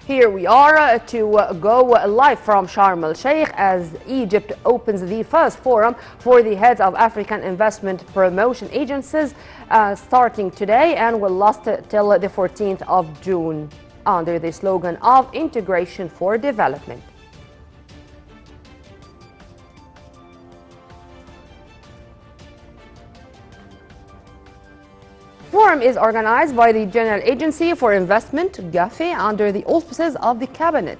Here we are to go live from Sharm El Sheikh as Egypt opens the first forum for the heads of African investment promotion agencies starting today and will last till the 14th of June under the slogan of Integration for Development. The forum is organized by the General Agency for Investment, GAFI, under the auspices of the Cabinet.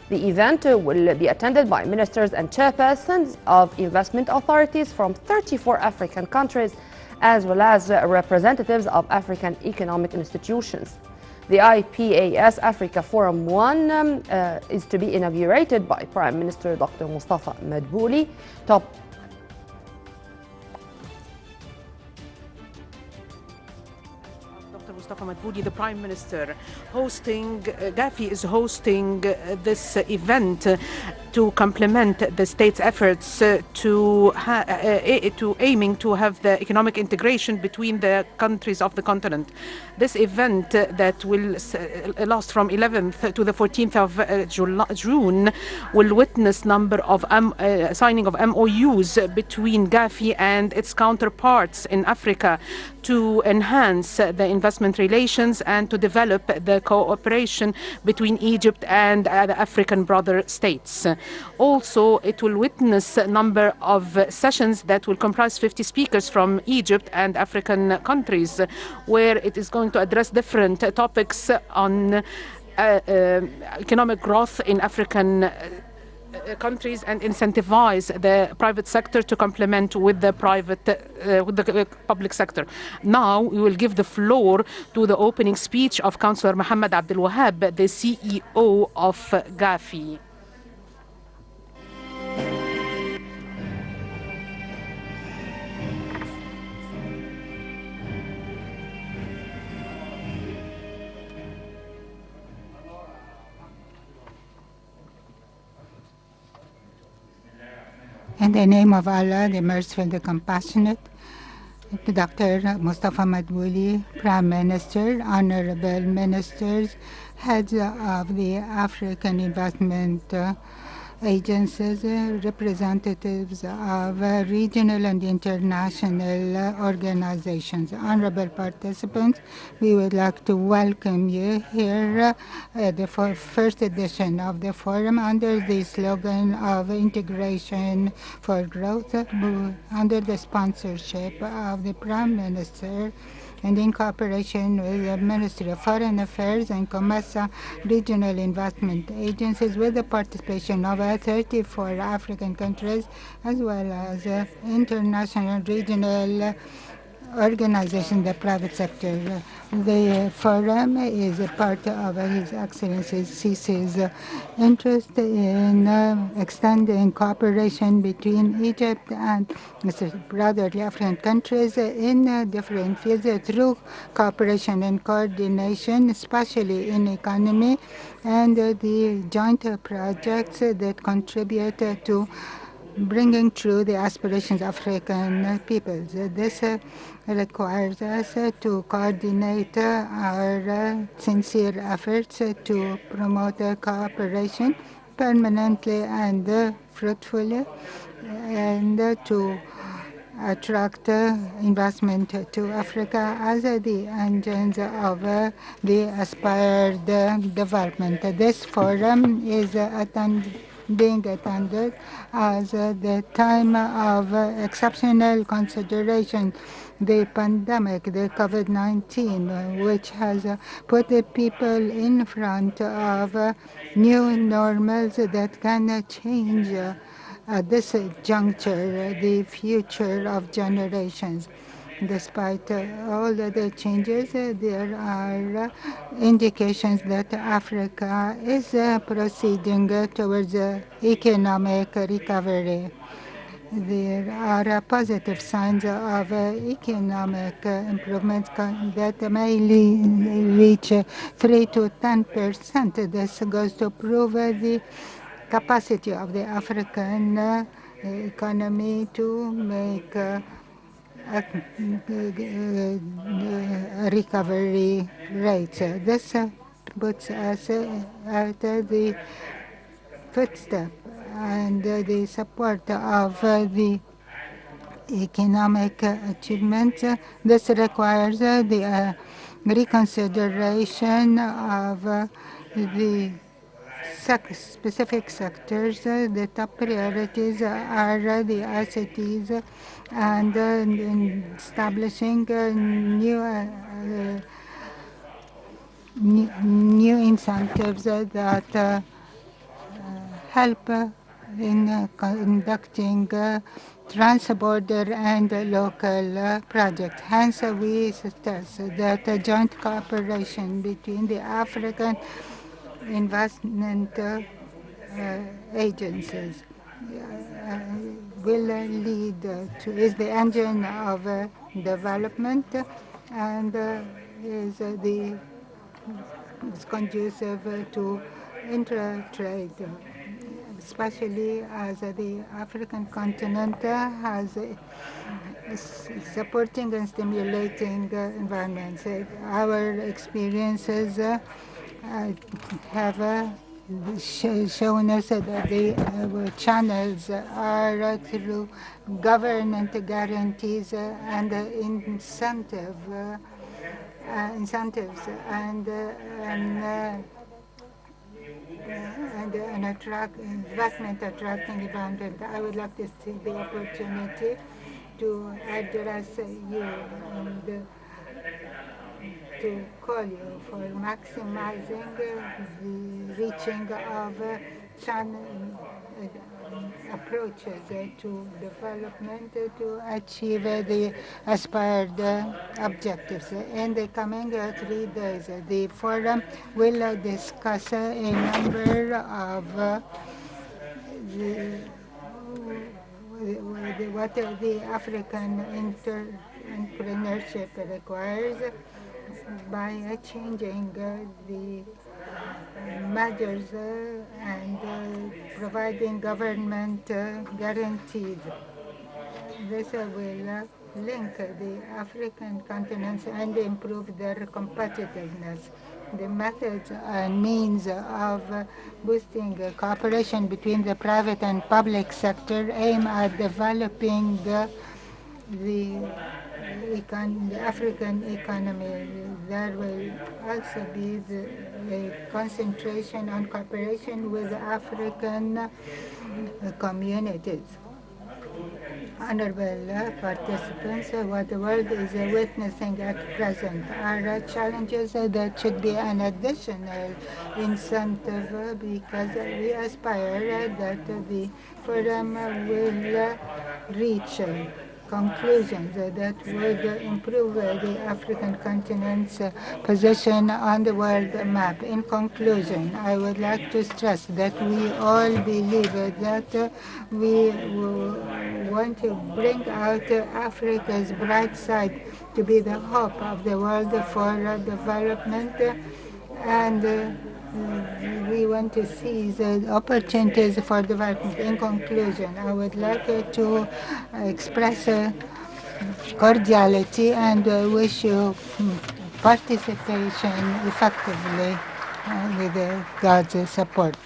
The event will be attended by ministers and chairpersons of investment authorities from 34 African countries, as well as representatives of African economic institutions. The IPAS Africa Forum 1 is to be inaugurated by Prime Minister Dr. Mustafa Madbouli, Mustafa Madbouli, the Prime Minister, GAFI is hosting this event to complement the state's efforts to aiming to have the economic integration between the countries of the continent. This event that will last from 11th to the 14th of June will witness number of signing of MOUs between GAFI and its counterparts in Africa to enhance the investment relations and to develop the cooperation between Egypt and the African brother states. Also, it will witness a number of sessions that will comprise 50 speakers from Egypt and African countries, where it is going to address different topics on economic growth in African countries and incentivize the private sector to complement with the public sector. Now we will give the floor to the opening speech of Councillor Mohammed Abdel Wahab, the CEO of GAFI. In the name of Allah, the Merciful, the Compassionate, Dr. Mustafa Madbouli, Prime Minister, Honorable Ministers, heads of the African investment agencies, representatives of regional and international organizations. Honorable participants, we would like to welcome you here at the first edition of the forum under the slogan of Integration for Growth, under the sponsorship of the Prime Minister and in cooperation with the Ministry of Foreign Affairs and COMESA regional investment agencies, with the participation of 34 African countries as well as international regional organization, the private sector. The forum is a part of His Excellency Sisi's interest in extending cooperation between Egypt and brotherly African countries in different fields through cooperation and coordination, especially in economy and the joint projects that contribute to bringing true the aspirations of African peoples. This requires us to coordinate our sincere efforts to promote cooperation permanently and fruitfully, and to attract investment to Africa as the engines of the aspired development. This forum is being attended as the time of exceptional consideration, the pandemic, the COVID-19, which has put the people in front of new normals that can change at this juncture the future of generations. Despite all the changes, there are indications that Africa is proceeding towards economic recovery. There are positive signs of economic improvements that may reach 3 to 10%. This goes to prove the capacity of the African economy to make recovery rates. This puts us at the footstep and the support of the economic achievement. This requires the reconsideration of the specific sectors. The top priorities are the ICTs and establishing new incentives that help in conducting trans-border and local projects. Hence, we stress that joint cooperation between the African investment agencies will lead to, is the engine of development and is conducive to intra-trade, especially as the African continent has supporting and stimulating environments. Our experiences have shown us that the channels are through government guarantees and incentives and investment attracting environment. I would like to take the opportunity to address you and to call you for maximizing the reaching of channel approaches to development to achieve the aspired objectives. In the coming 3 days, the forum will discuss a number of what the African entrepreneurship requires by changing the measures and providing government guarantees. This will link the African continents and improve their competitiveness. The methods and means of boosting cooperation between the private and public sector aim at developing the African economy. There will also be a concentration on cooperation with African communities. Honorable participants, what the world is witnessing at present are challenges that should be an additional incentive because we aspire that the forum will reach conclusions that would improve the African continent's position on the world map. In conclusion, I would like to stress that we all believe that we want to bring out Africa's bright side to be the hope of the world for development and we want to seize opportunities for development. In conclusion, I would like to express cordiality and wish you participation effectively with God's support.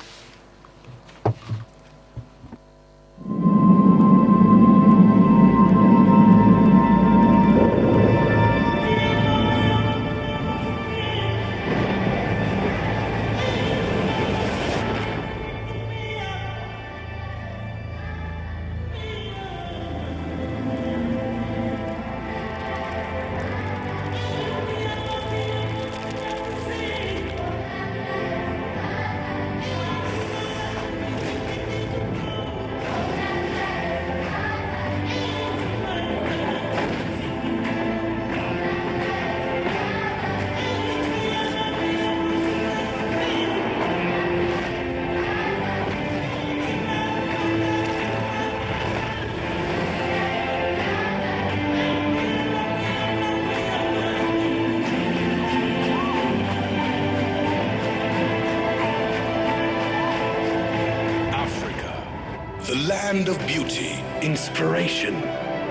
The land of beauty, inspiration,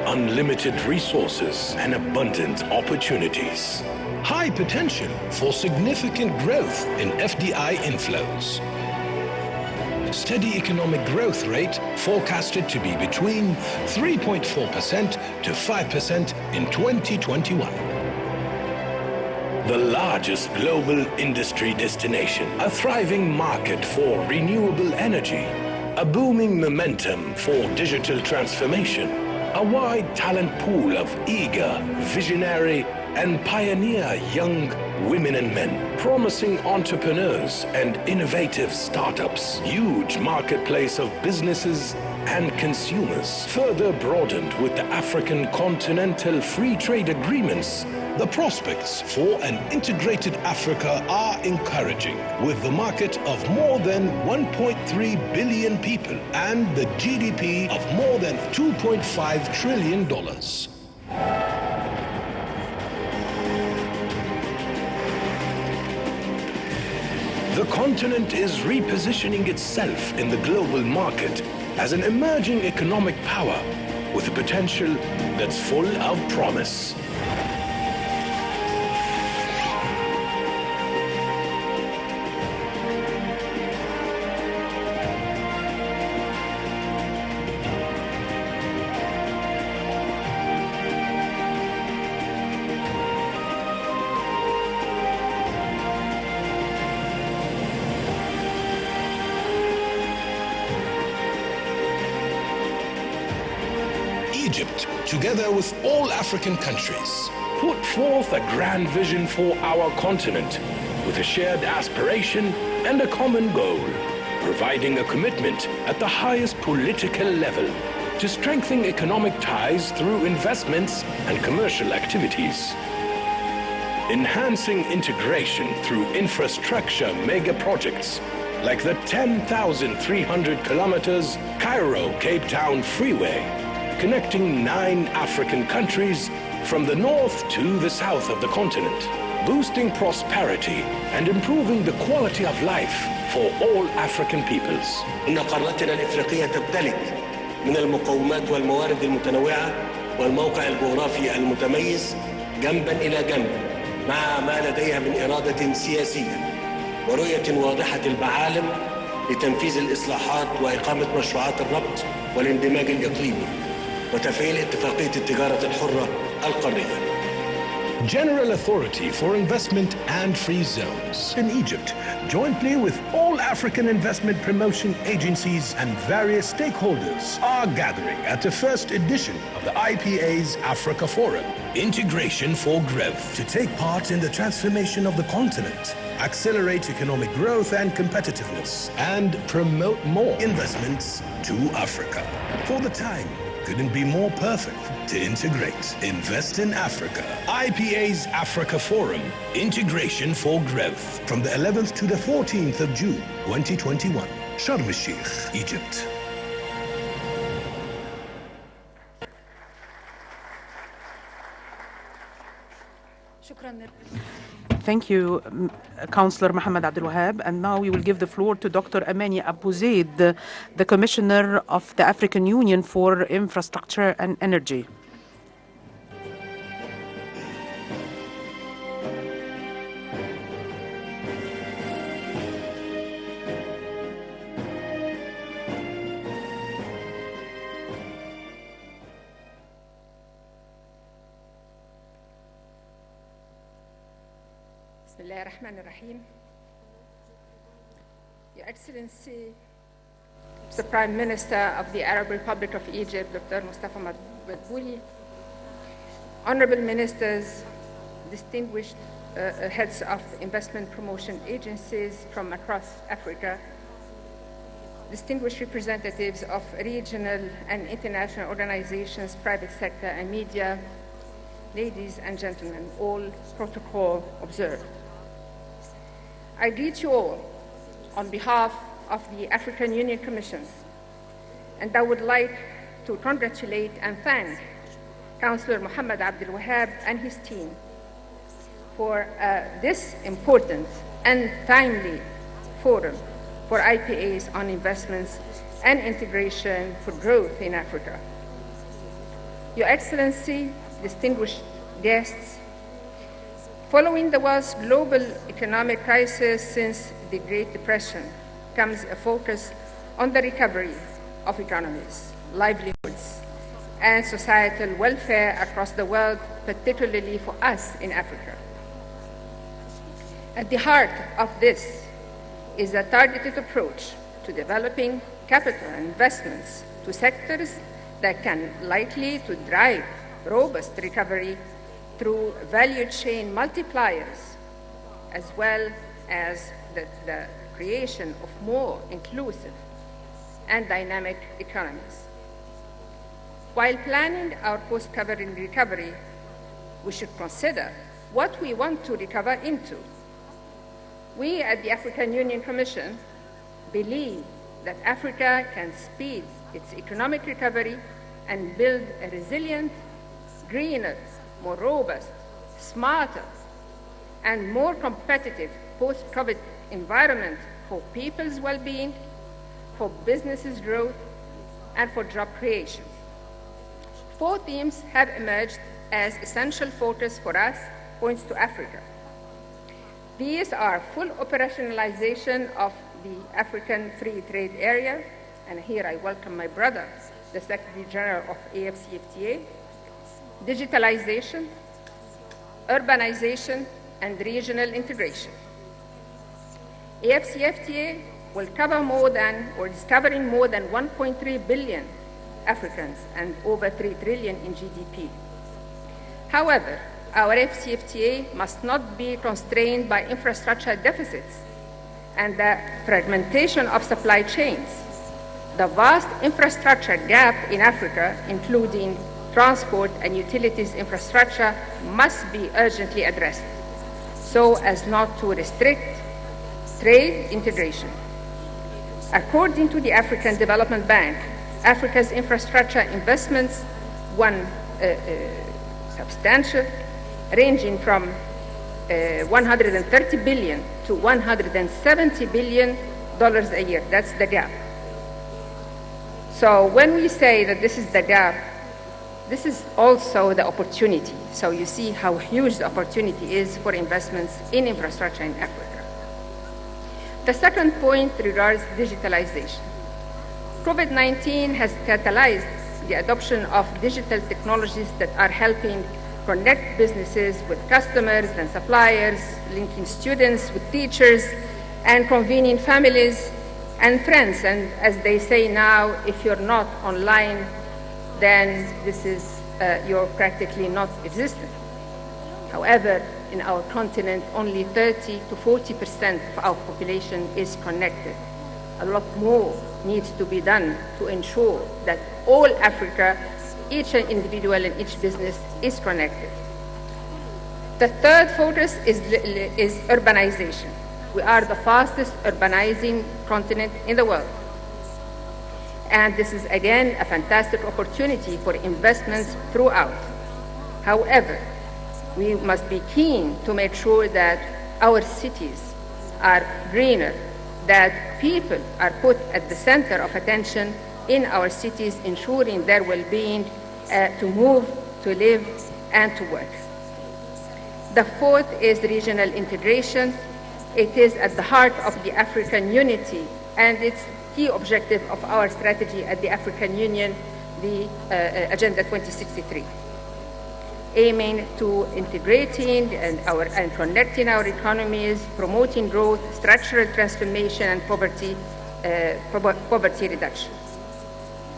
unlimited resources, and abundant opportunities. High potential for significant growth in FDI inflows. Steady economic growth rate forecasted to be between 3.4% to 5% in 2021. The largest global industry destination, a thriving market for renewable energy, a booming momentum for digital transformation, a wide talent pool of eager, visionary, and pioneer young women and men, promising entrepreneurs and innovative startups, huge marketplace of businesses and consumers, further broadened with the African Continental Free Trade Agreements. The prospects for an integrated Africa are encouraging, with the market of more than 1.3 billion people and the GDP of more than $2.5 trillion. The continent is repositioning itself in the global market as an emerging economic power with a potential that's full of promise. Egypt, together with all African countries, put forth a grand vision for our continent with a shared aspiration and a common goal, providing a commitment at the highest political level to strengthen economic ties through investments and commercial activities, enhancing integration through infrastructure mega projects like the 10,300 kilometers Cairo-Cape Town freeway, connecting 9 African countries from the north to the south of the continent, boosting prosperity and improving the quality of life for all African peoples. إن قارتنا الإفريقية تمتلك من المقومات والموارد المتنوعة والموقع الجغرافي المتميز جنبا إلى جنب مع ما لديها من إرادة سياسية ورؤية واضحة المعالم لتنفيذ الإصلاحات وإقامة مشروعات الربط والاندماج الإقليمي وتفعيل اتفاقية التجارة الحرة القارية. General Authority for Investment and Free Zones in Egypt, jointly with all African investment promotion agencies and various stakeholders, are gathering at the first edition of the IPA's Africa Forum, Integration for Growth, to take part in the transformation of the continent, accelerate economic growth and competitiveness, and promote more investments to Africa. For the time couldn't be more perfect to integrate. Invest in Africa. IPA's Africa Forum, Integration for Growth, from the 11th to the 14th of June, 2021. Sharm El Sheikh, Egypt. Thank you, Councillor Mohammed Abdul Wahab. And now we will give the floor to Dr. Amani Abu Zaid, the Commissioner of the African Union for Infrastructure and Energy. Your Excellency, the Prime Minister of the Arab Republic of Egypt, Dr. Mustafa Madbouli, Honorable Ministers, distinguished heads of investment promotion agencies from across Africa, distinguished representatives of regional and international organizations, private sector and media, ladies and gentlemen, all protocol observed. I greet you all on behalf of the African Union Commission, and I would like to congratulate and thank Councillor Mohammed Abdul Wahab and his team for this important and timely forum for IPAs on investments and integration for growth in Africa. Your Excellency, distinguished guests, following the world's global economic crisis since the Great Depression comes a focus on the recovery of economies, livelihoods, and societal welfare across the world, particularly for us in Africa. At the heart of this is a targeted approach to developing capital and investments to sectors that can likely to drive robust recovery through value chain multipliers, as well as the creation of more inclusive and dynamic economies. While planning our post-COVID recovery, we should consider what we want to recover into. We at the African Union Commission believe that Africa can speed its economic recovery and build a resilient, greener, more robust, smarter, and more competitive post-COVID environment for people's well-being, for businesses' growth, and for job creation. 4 themes have emerged as essential focus for us, points to Africa. These are full operationalization of the African Free Trade Area, and here I welcome my brother, the Secretary General of AFCFTA, digitalization, urbanization, and regional integration. AFCFTA will cover more than, or is covering more than 1.3 billion Africans and over 3 trillion in GDP. However, our AFCFTA must not be constrained by infrastructure deficits and the fragmentation of supply chains. The vast infrastructure gap in Africa, including transport and utilities infrastructure, must be urgently addressed so as not to restrict trade integration. According to the African Development Bank, Africa's infrastructure investments, substantial, ranging from 130 billion to 170 billion dollars a year. That's the gap. So when we say that this is the gap, this is also the opportunity. So you see how huge the opportunity is for investments in infrastructure in Africa. The second point regards digitalization. COVID-19 has catalyzed the adoption of digital technologies that are helping connect businesses with customers and suppliers, linking students with teachers, and convening families and friends. And as they say now, if you're not online, then you're practically not existent. However, in our continent, only 30 to 40% of our population is connected. A lot more needs to be done to ensure that all Africa, each individual and each business is connected. The third focus is urbanization. We are the fastest urbanizing continent in the world. And this is, again, a fantastic opportunity for investments throughout. However, we must be keen to make sure that our cities are greener, that people are put at the center of attention in our cities, ensuring their well-being to move, to live, and to work. The fourth is regional integration. It is at the heart of the African unity, and it's key objective of our strategy at the African Union, the Agenda 2063, aiming to integrating and connecting our economies, promoting growth, structural transformation, and poverty reduction.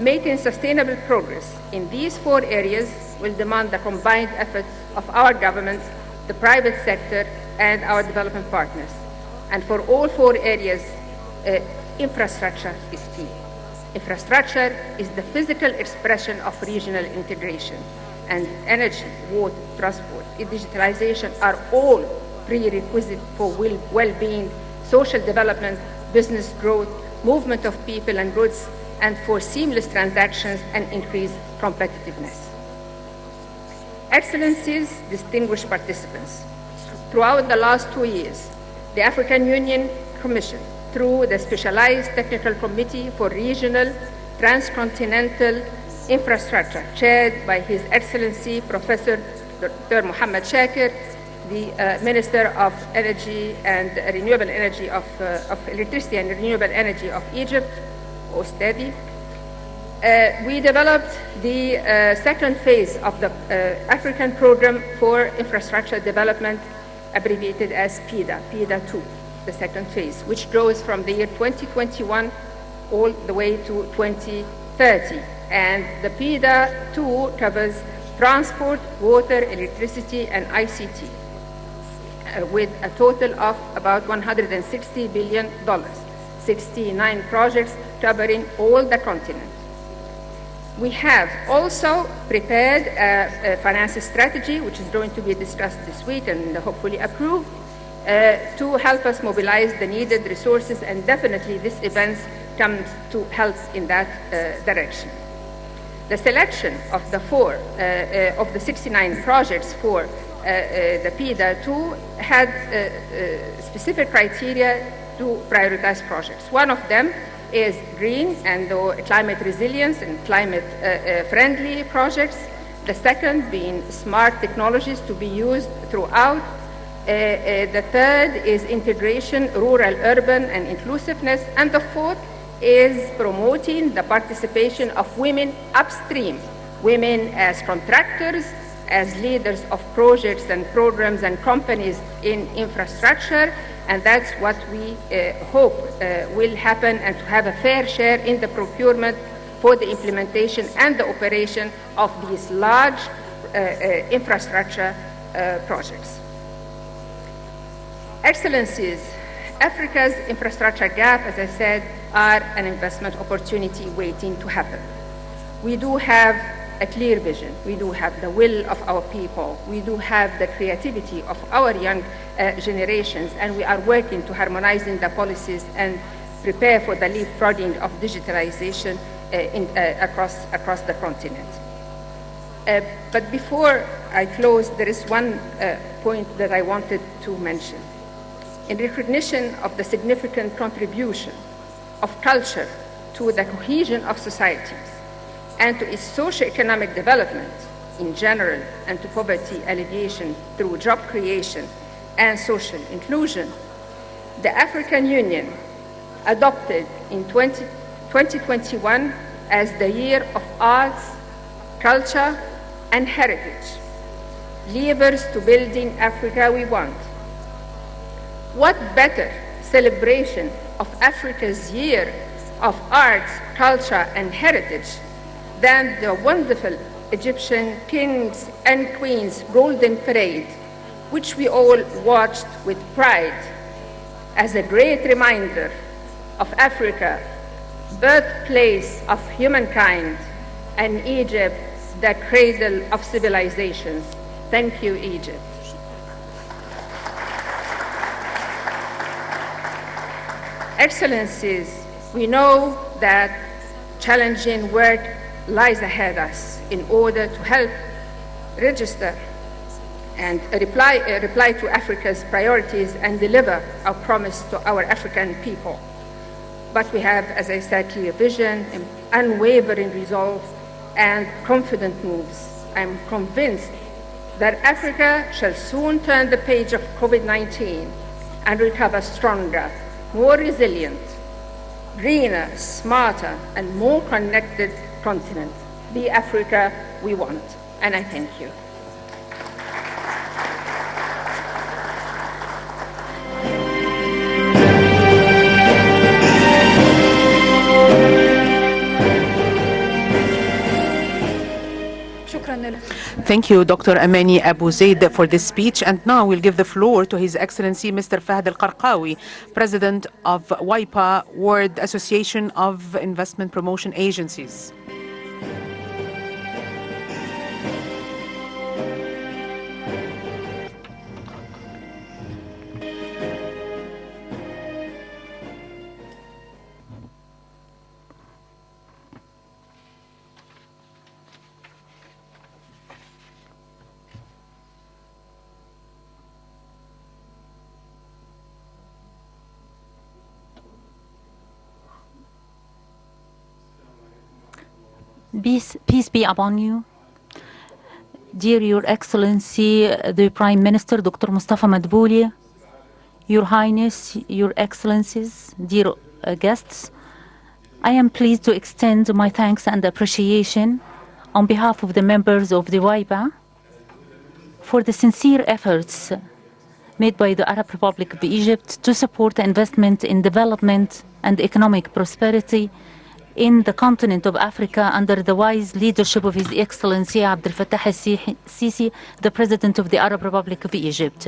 Making sustainable progress in these 4 areas will demand the combined efforts of our governments, the private sector, and our development partners. And for all 4 areas, infrastructure is key. Infrastructure is the physical expression of regional integration, and energy, water, transport, and digitalization are all prerequisites for well-being, social development, business growth, movement of people and goods, and for seamless transactions and increased competitiveness. Excellencies, distinguished participants, throughout the last 2 years, the African Union Commission, through the Specialized Technical Committee for Regional, Transcontinental, infrastructure, chaired by His Excellency Professor Dr. Mohammed Shakir, the Minister of Energy and Renewable Energy of Electricity and Renewable Energy of Egypt, OSTEDI. We developed the second phase of the African Program for Infrastructure Development, abbreviated as PIDA, PIDA 2, the second phase, which goes from the year 2021 all the way to 2030. And the PIDA 2 covers transport, water, electricity, and ICT, with a total of about $160 billion, 69 projects covering all the continent. We have also prepared a finance strategy, which is going to be discussed this week and hopefully approved, to help us mobilize the needed resources, and definitely this event comes to help in that direction. The selection of the of the 69 projects for the PIDA 2 had specific criteria to prioritize projects. One of them is green and climate resilience and climate friendly projects. The second being smart technologies to be used throughout. The third is integration, rural, urban, and inclusiveness. And the fourth is promoting the participation of women upstream, women as contractors, as leaders of projects and programs and companies in infrastructure. And that's what we hope will happen, and to have a fair share in the procurement for the implementation and the operation of these large infrastructure projects. Excellencies, Africa's infrastructure gap, as I said, are an investment opportunity waiting to happen. We do have a clear vision. We do have the will of our people. We do have the creativity of our young generations, and we are working to harmonizing the policies and prepare for the leapfrogging of digitalization across the continent. But before I close, there is one point that I wanted to mention. In recognition of the significant contribution of culture to the cohesion of societies and to its socio-economic development in general, and to poverty alleviation through job creation and social inclusion, the African Union adopted in 2021 as the Year of Arts, Culture, and Heritage, Levers to Building Africa We Want. What better celebration of Africa's Year of Arts, Culture, and Heritage than the wonderful Egyptian Kings and Queens Golden Parade, which we all watched with pride as a great reminder of Africa, birthplace of humankind, and Egypt, the cradle of civilizations. Thank you, Egypt. Excellencies, we know that challenging work lies ahead of us in order to help register and reply to Africa's priorities and deliver our promise to our African people. But we have, as I said, clear vision, unwavering resolve, and confident moves. I'm convinced that Africa shall soon turn the page of COVID-19 and recover stronger, more resilient, greener, smarter, and more connected continent, the Africa we want. And I thank you. Thank you, Dr. Amani Abu Zaid, for this speech. And now we'll give the floor to His Excellency Mr. Fahd Al-Qarqawi, President of WIPA, World Association of Investment Promotion Agencies. Peace be upon you. Dear Your Excellency, the Prime Minister, Dr. Mustafa Madbouli, Your Highness, Your Excellencies, dear guests, I am pleased to extend my thanks and appreciation on behalf of the members of the WIPA for the sincere efforts made by the Arab Republic of Egypt to support investment in development and economic prosperity in the continent of Africa under the wise leadership of His Excellency Abdel Fattah al-Sisi, the President of the Arab Republic of Egypt.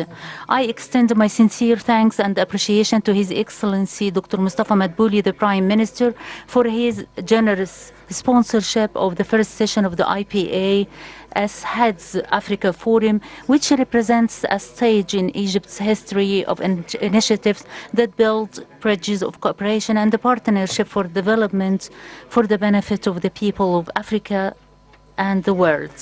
I extend my sincere thanks and appreciation to His Excellency Dr. Mustafa Madbouli, the Prime Minister, for his generous sponsorship of the first session of the IPA as Heads Africa Forum, which represents a stage in Egypt's history of initiatives that build bridges of cooperation and the partnership for development for the benefit of the people of Africa and the world.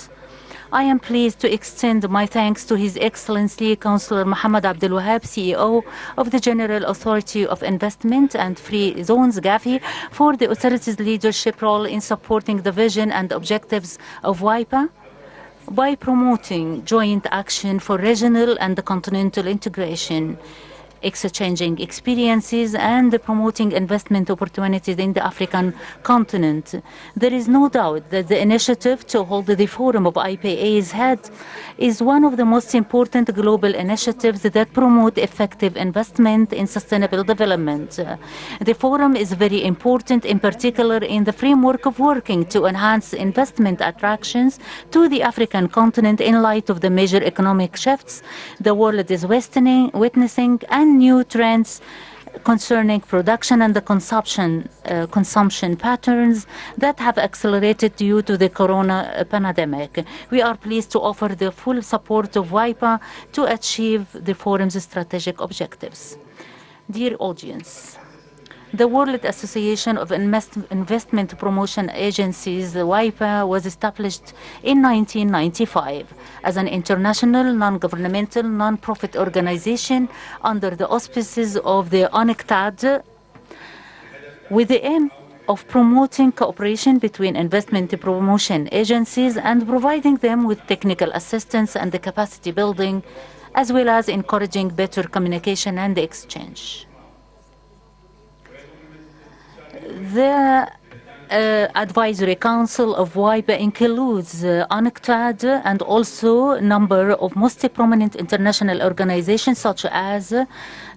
I am pleased to extend my thanks to His Excellency Councillor Mohammed Abdel Wahab, CEO of the General Authority of Investment and Free Zones, GAFI, for the authority's leadership role in supporting the vision and objectives of WIPA by promoting joint action for regional and continental integration, exchanging experiences and promoting investment opportunities in the African continent. There is no doubt that the initiative to hold the Forum of IPA's head is one of the most important global initiatives that promote effective investment in sustainable development. The forum is very important, in particular in the framework of working to enhance investment attractions to the African continent in light of the major economic shifts the world is witnessing and new trends concerning production and the consumption patterns that have accelerated due to the corona pandemic. We are pleased to offer the full support of WIPA to achieve the forum's strategic objectives. Dear audience, the World Association of Investment Promotion Agencies, WIPA, was established in 1995 as an international, non-governmental, non-profit organization under the auspices of the UNCTAD, with the aim of promoting cooperation between investment promotion agencies and providing them with technical assistance and the capacity building, as well as encouraging better communication and exchange. The Advisory Council of WIPA includes UNCTAD and also a number of most prominent international organizations such as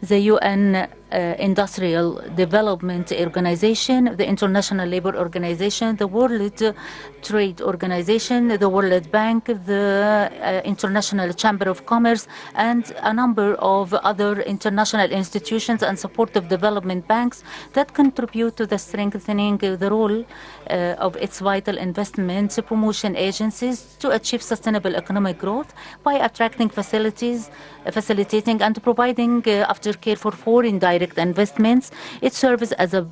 the UN Industrial Development Organization, the International Labour Organization, the World Trade Organization, the World Bank, the International Chamber of Commerce, and a number of other international institutions and supportive development banks that contribute to the strengthening the role of its vital investment promotion agencies to achieve sustainable economic growth by attracting facilitating and providing aftercare for foreign direct investments. It serves as a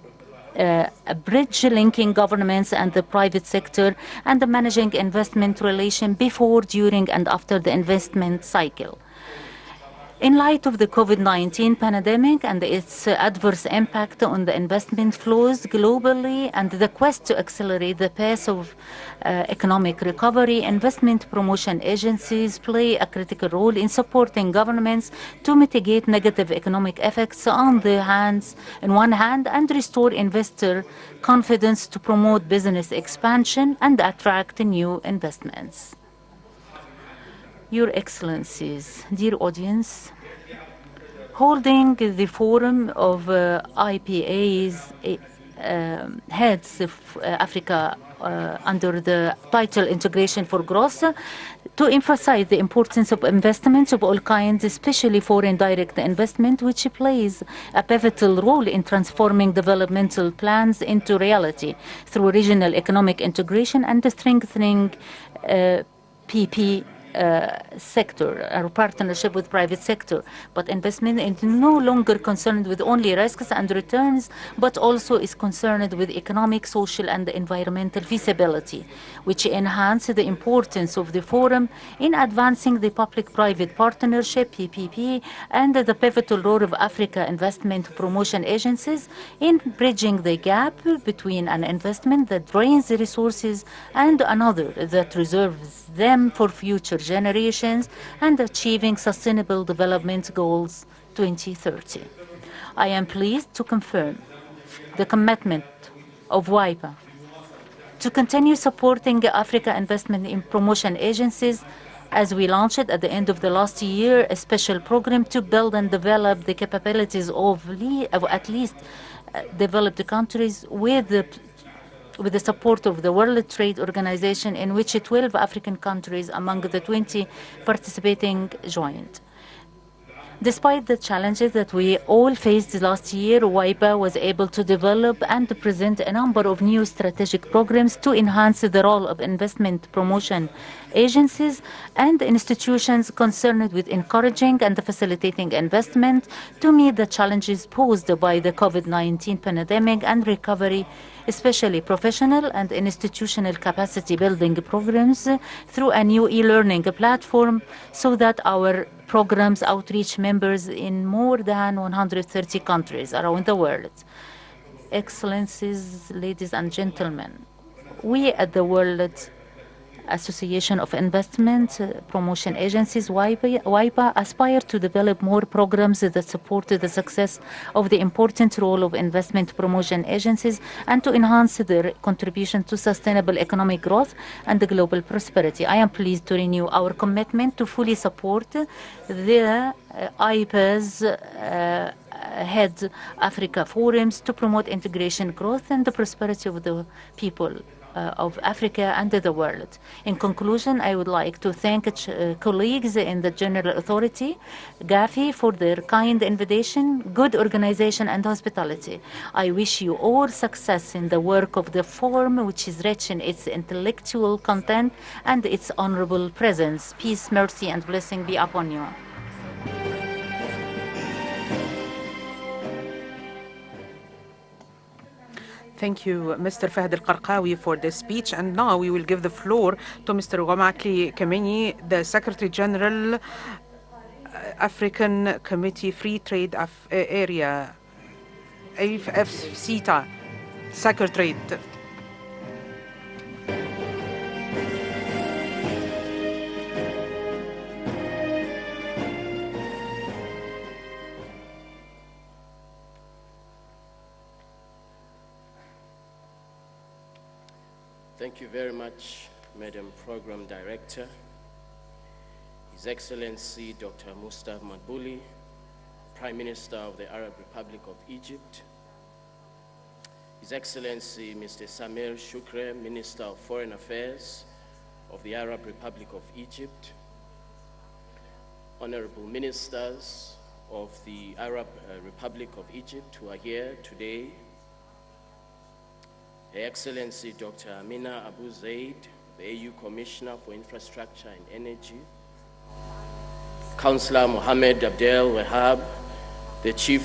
bridge linking governments and the private sector and managing investment relation before, during, and after the investment cycle. In light of the COVID-19 pandemic and its adverse impact on the investment flows globally and the quest to accelerate the pace of economic recovery, investment promotion agencies play a critical role in supporting governments to mitigate negative economic effects on one hand, and restore investor confidence to promote business expansion and attract new investments. Your Excellencies, dear audience, holding the forum of IPA's heads of Africa under the title Integration for Growth, to emphasize the importance of investments of all kinds, especially foreign direct investment, which plays a pivotal role in transforming developmental plans into reality through regional economic integration and strengthening PPP sector, our partnership with private sector. But investment is no longer concerned with only risks and returns, but also is concerned with economic, social, and environmental feasibility, which enhance the importance of the forum in advancing the public-private partnership, PPP, and the pivotal role of Africa investment promotion agencies in bridging the gap between an investment that drains the resources and another that reserves them for future generations and achieving Sustainable Development Goals 2030. I am pleased to confirm the commitment of WIPA to continue supporting Africa investment in promotion agencies as we launched at the end of the last year a special program to build and develop the capabilities of at least developed countries with the support of the World Trade Organization, in which 12 African countries among the 20 participating joined. Despite the challenges that we all faced last year, WIPA was able to develop and present a number of new strategic programs to enhance the role of investment promotion agencies and institutions concerned with encouraging and facilitating investment to meet the challenges posed by the COVID-19 pandemic and recovery, especially professional and institutional capacity building programs through a new e-learning platform so that our programs outreach members in more than 130 countries around the world. Excellencies, ladies and gentlemen, we at the World Association of Investment Promotion Agencies, WIPA, aspire to develop more programs that support the success of the important role of investment promotion agencies and to enhance their contribution to sustainable economic growth and global prosperity. I am pleased to renew our commitment to fully support the IPA's head Africa forums to promote integration, growth, and the prosperity of the people of Africa and the world. In conclusion, I would like to thank colleagues in the General Authority, GAFI, for their kind invitation, good organization, and hospitality. I wish you all success in the work of the forum, which is rich in its intellectual content and its honorable presence. Peace, mercy, and blessing be upon you. Thank you, Mr. Fahd Al-Qarqawi, for this speech. And now we will give the floor to Mr. Gomakli Kameni, the Secretary General, African Committee Free Trade Area, AFCETA, Secretary. Thank you very much, Madam Program Director, His Excellency Dr. Mustafa Madbouli, Prime Minister of the Arab Republic of Egypt, His Excellency Mr. Samir Shukri, Minister of Foreign Affairs of the Arab Republic of Egypt, Honorable Ministers of the Arab Republic of Egypt who are here today, Her Excellency Dr. Amina Abu Zaid, the AU Commissioner for Infrastructure and Energy, Councillor Mohammed Abdel Wahab, the Chief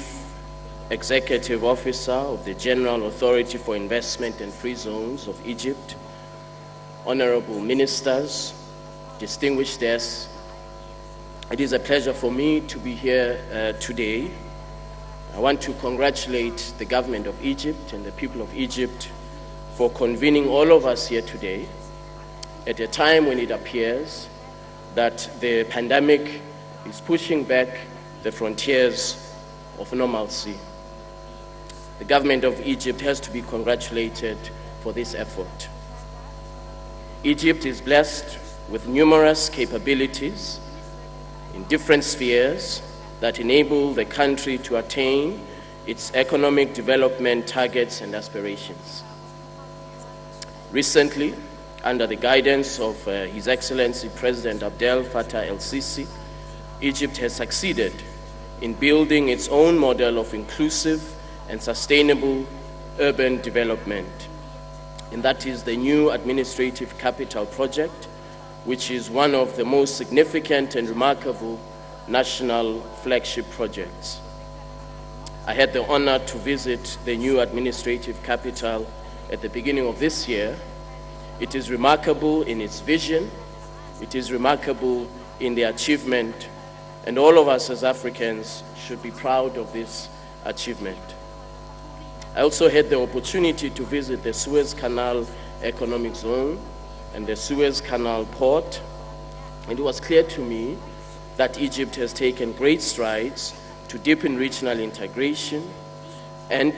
Executive Officer of the General Authority for Investment and Free Zones of Egypt, Honorable Ministers, distinguished guests, it is a pleasure for me to be here today. I want to congratulate the government of Egypt and the people of Egypt for convening all of us here today at a time when it appears that the pandemic is pushing back the frontiers of normalcy. The government of Egypt has to be congratulated for this effort. Egypt is blessed with numerous capabilities in different spheres that enable the country to attain its economic development targets and aspirations. Recently, under the guidance of His Excellency President Abdel Fattah el-Sisi, Egypt has succeeded in building its own model of inclusive and sustainable urban development. And that is the new administrative capital project, which is one of the most significant and remarkable national flagship projects. I had the honor to visit the new administrative capital at the beginning of this year. It is remarkable in its vision, it is remarkable in the achievement, and all of us as Africans should be proud of this achievement. I also had the opportunity to visit the Suez Canal Economic Zone and the Suez Canal Port, and it was clear to me that Egypt has taken great strides to deepen regional integration and